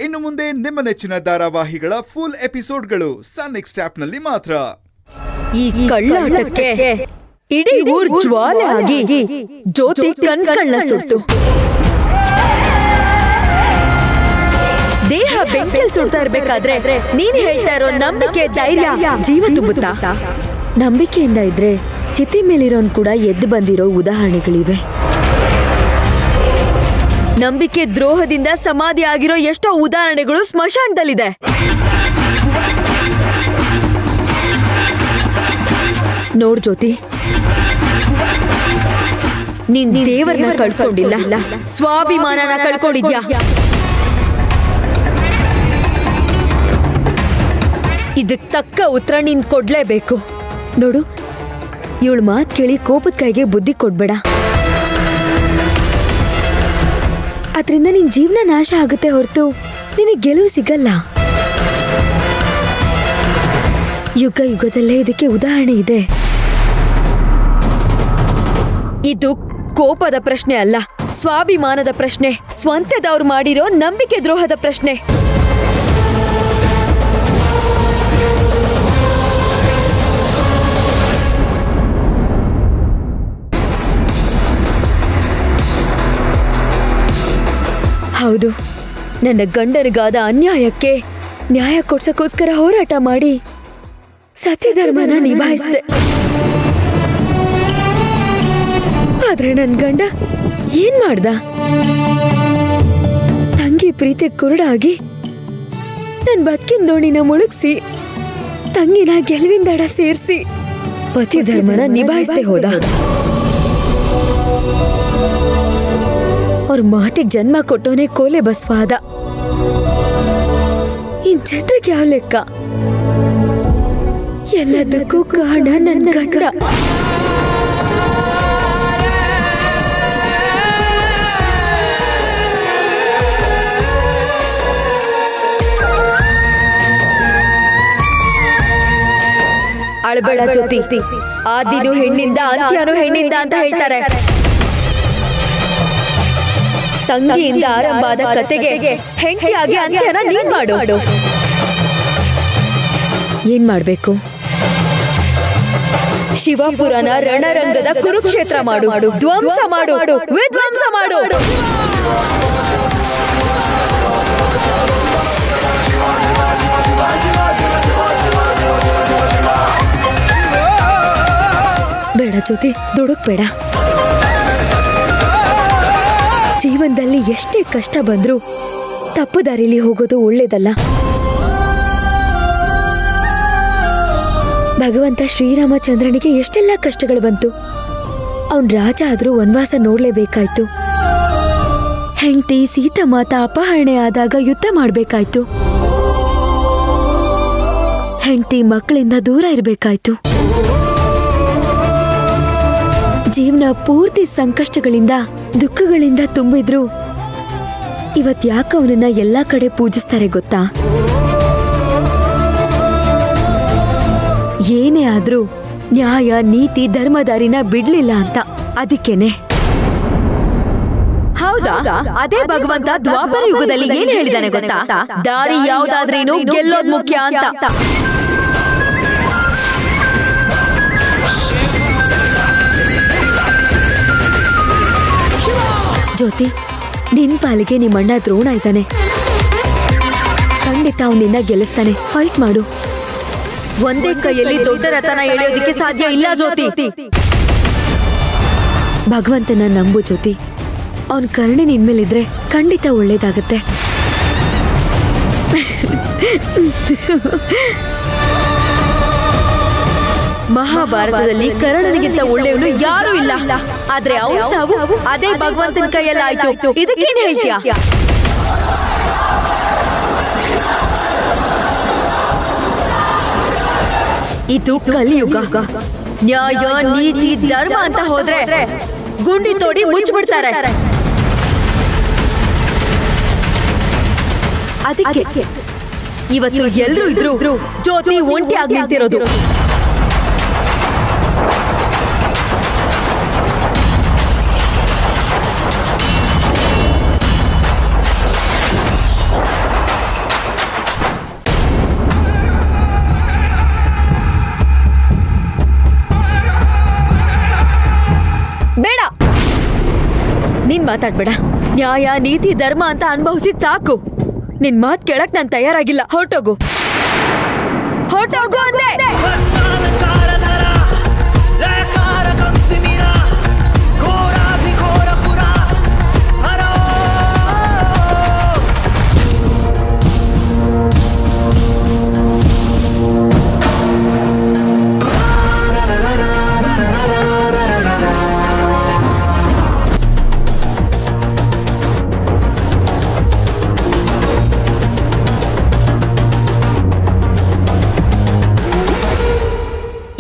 ಇನ್ನು ಮುಂದೆ ನಿಮ್ಮ ನೆಚ್ಚಿನ ಧಾರಾವಾಹಿಗಳ ಫುಲ್ ಎಪಿಸೋಡ್ಗಳು ಸನ್ ನೆಕ್ಸ್ಟ್ ಆಪ್ನಲ್ಲಿ ಮಾತ್ರ. ಈ ಕಳ್ಳಾಟಕ್ಕೆ ಇಡೀ ಊರ್ ಜ್ವಾಲೆ ಆಗಿ ಜ್ಯೋತಿ ಕಣ್ಗಳನ್ನ ಸುಡ್ತು. ದೇಹ ಬೆಂಕಿಲ್ ಸುಡ್ತಾ ಇರ್ಬೇಕಾದ್ರೆ ನೀನ್ ಹೇಳ್ತಾ ಇರೋ ನಂಬಿಕೆ, ಧೈರ್ಯ ಜೀವ ತುಂಬುತ್ತಾ? ನಂಬಿಕೆಯಿಂದ ಇದ್ರೆ ಚಿತೆ ಮೇಲಿರೋನ್ ಕೂಡ ಎದ್ದು ಬಂದಿರೋ ಉದಾಹರಣೆಗಳಿವೆ. ನಂಬಿಕೆ ದ್ರೋಹದಿಂದ ಸಮಾಧಿ ಆಗಿರೋ ಎಷ್ಟೋ ಉದಾಹರಣೆಗಳು ಸ್ಮಶಾನದಲ್ಲಿದೆ. ನೋಡ್ ಜ್ಯೋತಿ, ನೀನ್ ದೇವರನ್ನ ಕಳ್ಕೊಂಡಿಲ್ಲ, ಸ್ವಾಭಿಮಾನನ ಕಳ್ಕೊಂಡಿದ್ಯಾ. ಇದಕ್ ತಕ್ಕ ಉತ್ತರ ನೀನ್ ಕೊಡ್ಲೇಬೇಕು. ನೋಡು, ಇವಳ ಮಾತ್ ಕೇಳಿ ಕೋಪದ ಕೈಗೆ ಬುದ್ಧಿ ಕೊಡ್ಬೇಡ. ಅದ್ರಿಂದ ನಿನ್ ಜೀವನ ನಾಶ ಆಗುತ್ತೆ ಹೊರತು ನಿನಗೆ ಗೆಲುವು ಸಿಗಲ್ಲ. ಯುಗ ಯುಗದಲ್ಲೇ ಇದಕ್ಕೆ ಉದಾಹರಣೆ ಇದೆ. ಇದು ಕೋಪದ ಪ್ರಶ್ನೆ ಅಲ್ಲ, ಸ್ವಾಭಿಮಾನದ ಪ್ರಶ್ನೆ, ಸ್ವಂತದವ್ರು ಮಾಡಿರೋ ನಂಬಿಕೆ ದ್ರೋಹದ ಪ್ರಶ್ನೆ. ಹೌದು, ನನ್ನ ಗಂಡನಿಗಾದ ಅನ್ಯಾಯಕ್ಕೆ ನ್ಯಾಯ ಕೊಡ್ಸಕ್ಕೋಸ್ಕರ ಹೋರಾಟ ಮಾಡಿ ಸತ್ಯಧರ್ಮನ ನಿಭಾಯಿಸಿದೆ. ಆದ್ರೆ ನನ್ ಗಂಡ ಏನ್ ಮಾಡ್ದ? ತಂಗಿ ಪ್ರೀತಿ ಕುರುಡಾಗಿ ನನ್ ಬದುಕಿನ ದೋಣಿನ ಮುಳುಗ್ಸಿ ತಂಗಿನ ಗೆಲುವಿನ ದಡ ಸೇರಿಸಿ ಪತಿ ಧರ್ಮನ ನಿಭಾಯಿಸದೆ ಹೋದ. ಅವ್ರ ಮಾತಿಗೆ ಜನ್ಮ ಕೊಟ್ಟವನೇ ಕೋಲೆ ಬಸವಾದ. ಇನ್ ಜನರಿಗೆ ಯಾವ ಲೆಕ್ಕ? ಎಲ್ಲದಕ್ಕೂ ಕಾರಣ ನನ್ ಗಂಡ. ಅಳ್ಬೇಡ ಜ್ಯೋತಿ, ಆದಿನೂ ಹೆಣ್ಣಿಂದ ಅಂತ್ಯನೂ ಹೆಣ್ಣಿಂದ ಅಂತ ಹೇಳ್ತಾರೆ. ತಂಗಿಯಿಂದ ಆರಂಭ ಆದ ಕತೆಗೆ ಹೆಂಡತಿಯಾಗಿ ಅಂತ್ಯನ ನೀನ್ ಮಾಡು. ಏನ್ ಮಾಡ್ಬೇಕು? ಶಿವಪುರನ ರಣರಂಗದ ಕುರುಕ್ಷೇತ್ರ ಮಾಡು, ಧ್ವಂಸ ಮಾಡು, ವಿಧ್ವಂಸ ಮಾಡು. ಬೇಡ ಜ್ಯೋತಿ, ದುಡುಕ್ ಬೇಡ. ಜೀವನದಲ್ಲಿ ಎಷ್ಟೇ ಕಷ್ಟ ಬಂದ್ರೂ ತಪ್ಪು ದಾರಿಲಿ ಹೋಗೋದು ಒಳ್ಳೇದಲ್ಲ. ಭಗವಂತ ಶ್ರೀರಾಮಚಂದ್ರನಿಗೆ ಎಷ್ಟೆಲ್ಲ ಕಷ್ಟಗಳು ಬಂತು. ಅವನ್ ರಾಜ ಆದ್ರೂ ವನವಾಸ ನೋಡ್ಲೇಬೇಕಾಯ್ತು. ಹೆಂಡತಿ ಸೀತಾಮಾತಾ ಅಪಹರಣೆ ಆದಾಗ ಯುದ್ಧ ಮಾಡ್ಬೇಕಾಯ್ತು. ಹೆಂಡತಿ ಮಕ್ಕಳಿಂದ ದೂರ ಇರ್ಬೇಕಾಯ್ತು. ಜೀವನ ಪೂರ್ತಿ ಸಂಕಷ್ಟಗಳಿಂದ ದುಃಖಗಳಿಂದ ತುಂಬಿದ್ರು ಇವತ್ ಯಾಕೆ ಅವನನ್ನ ಎಲ್ಲಾ ಕಡೆ ಪೂಜಿಸ್ತಾರೆ ಗೊತ್ತಾ? ಏನೇ ಆದ್ರೂ ನ್ಯಾಯ, ನೀತಿ, ಧರ್ಮದಾರಿನ ಬಿಡ್ಲಿಲ್ಲ ಅಂತ. ಅದಕ್ಕೇನೆ. ಹೌದಾ? ಅದೇ ಭಗವಂತ ದ್ವಾಪರ ಯುಗದಲ್ಲಿ ಏನ್ ಹೇಳಿದಾನೆ ಗೊತ್ತಾ? ದಾರಿ ಯಾವ್ದಾದ್ರೇನು, ಗೆಲ್ಲೋದ್ ಮುಖ್ಯ ಅಂತ. ಜ್ಯೋತಿ, ನಿನ್ ಪಾಲಿಗೆ ನಿಮ್ಮಣ್ಣ ದ್ರೋಣ ಇದ್ದಾನೆ. ಖಂಡಿತ ಅವ್ನು ನಿನ್ನ ಗೆಲ್ಲಿಸ್ತಾನೆ. ಫೈಟ್ ಮಾಡು. ಒಂದೇ ಕೈಯಲ್ಲಿ ದೊಡ್ಡ ರಥನ ಎಳೆಯೋದಿಕ್ಕೆ ಸಾಧ್ಯ ಇಲ್ಲ ಜ್ಯೋತಿ. ಭಗವಂತನ ನಂಬು ಜ್ಯೋತಿ. ಅವನ್ ಕರುಣೆ ನಿನ್ಮೇಲಿದ್ರೆ ಖಂಡಿತ ಒಳ್ಳೇದಾಗತ್ತೆ. ಮಹಾಭಾರತದಲ್ಲಿ ಕರ್ಣನಿಗಿಂತ ಒಳ್ಳೆಯವನು ಯಾರೂ ಇಲ್ಲ. ಆದ್ರೆ ಅವನ ಸಾವು ಅದೇ ಭಗವಂತನ ಕೈಯಲ್ಲ ಆಯ್ತು. ಇದಕ್ಕೇನ್ ಹೇಳ್ತೀಯ? ಇದು ಕಲಿಯುಗ. ನ್ಯಾಯ, ನೀತಿ, ಧರ್ಮ ಅಂತ ಹೋದ್ರೆ ಗುಂಡಿ ತೋಡಿ ಮುಚ್ಚಿಬಿಡ್ತಾರೆ. ಅದಕ್ಕೆ ಇವತ್ತು ಎಲ್ರೂ ಇದ್ರು ಜ್ಯೋತಿ ಒಂಟಿ ಆಗಿ ನಿಂತಿರೋದು. ಮಾತಾಡ್ಬೇಡ. ನ್ಯಾಯ ನೀತಿ ಧರ್ಮ ಅಂತ ಅನುಭವಿಸಿ ಸಾಕು. ನಿನ್ ಮಾತ್ ಕೇಳಕ್ ನಾನ್ ತಯಾರಾಗಿಲ್ಲ. ಹೊರಟೋಗು ಅಂದೆ.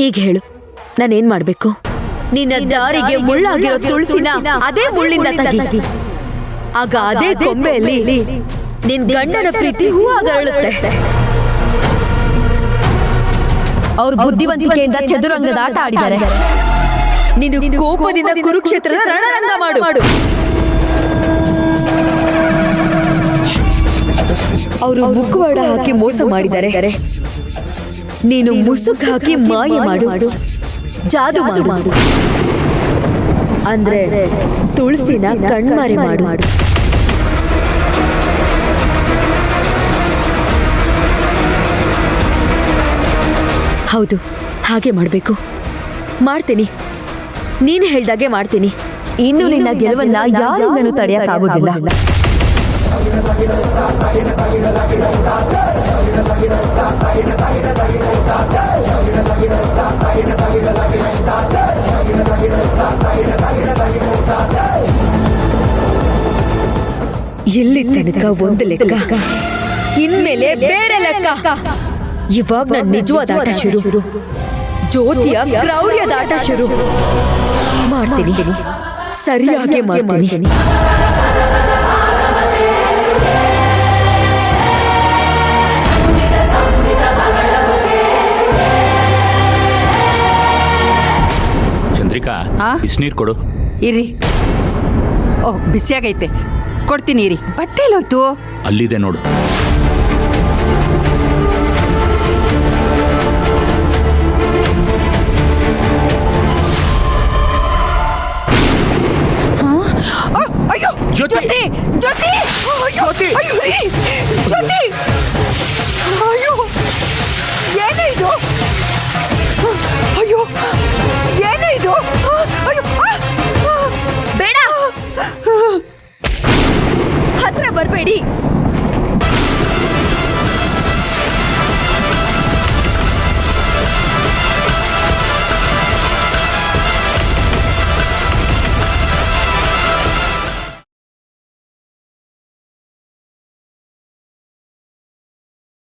ಈಗ ಹೇಳು, ನಾನೇನ್ ಮಾಡ್ಬೇಕು? ನಿನ್ನ ದಾರಿಗೆ ಮುಳ್ಳಾಗಿರೋ ತುಳಸಿನ ಅದೇ ಮುಳ್ಳಿಂದ ತೆಗಿ. ಆಗ ಅದೇ ಕೊಂಬೆಯಲ್ಲಿ ನಿನ್ ಗಂಡನ ಪ್ರೀತಿ ಹೂವಾಗರಳುತ್ತೆ. ಅವ್ರ ಬುದ್ಧಿವಂತಿಕೆಯಿಂದ ಚದುರಂಗದ ಆಟ ಆಡಿದ್ದಾರೆ. ನೀನು ಕೋಪದಿಂದ ಕುರುಕ್ಷೇತ್ರದ ರಣರಂಗ ಮಾಡು. ಅವರು ಮುಖವಾಡ ಹಾಕಿ ಮೋಸ ಮಾಡಿದ್ದಾರೆ. ನೀನು ಮುಸುಕ್ ಹಾಕಿ ಮಾಯ ಮಾಡು, ಜಾದು ಮಾಡು. ಅಂದ್ರೆ ತುಳಸಿನ ಕಣ್ಮರೆ ಮಾಡು. ಹೌದು, ಹಾಗೆ ಮಾಡ್ಬೇಕು. ಮಾಡ್ತೀನಿ, ನೀನ್ ಹೇಳ್ದಾಗೆ ಮಾಡ್ತೀನಿ. ಇನ್ನು ನಿನ್ನ ಗೆಲುವನ್ನ ಯಾರಿಂದನೂ ತಡೆಯಕ್ಕಾಗೋದಿಲ್ಲ. ಇಲ್ಲಿ ತನಕ ಒಂದು ಲೆಕ್ಕ, ಇನ್ಮೇಲೆ ಬೇರೆ ಲೆಕ್ಕ. ಇವಾಗ ನನ್ನ ನಿಜವಾದ ಆಟ ಶುರು. ಜ್ಯೋತಿಯ ಕ್ರೌರ್ಯದ ಆಟ ಶುರು ಮಾಡ್ತೀನಿ. ಸರಿಯಾಗಿ ಮಾಡ್ತೀನಿ. ಚಂದ್ರಿಕಾ, ಬಿಸಿನೀರು ಕೊಡು. ಇರಿ. ಓಹ್, ಬಿಸಿಯಾಗೈತೆ, ಕೊಡ್ತೀನಿ ಇರಿ. ಬಟ್ಟೆ ಎಲ್ಲೋತು? ಅಲ್ಲಿದೆ ನೋಡು. ಅಯ್ಯೋ, ಜ್ಯೋತಿ! ಜ್ಯೋತಿ! ಜ್ಯೋತಿ! ಅಯ್ಯೋ,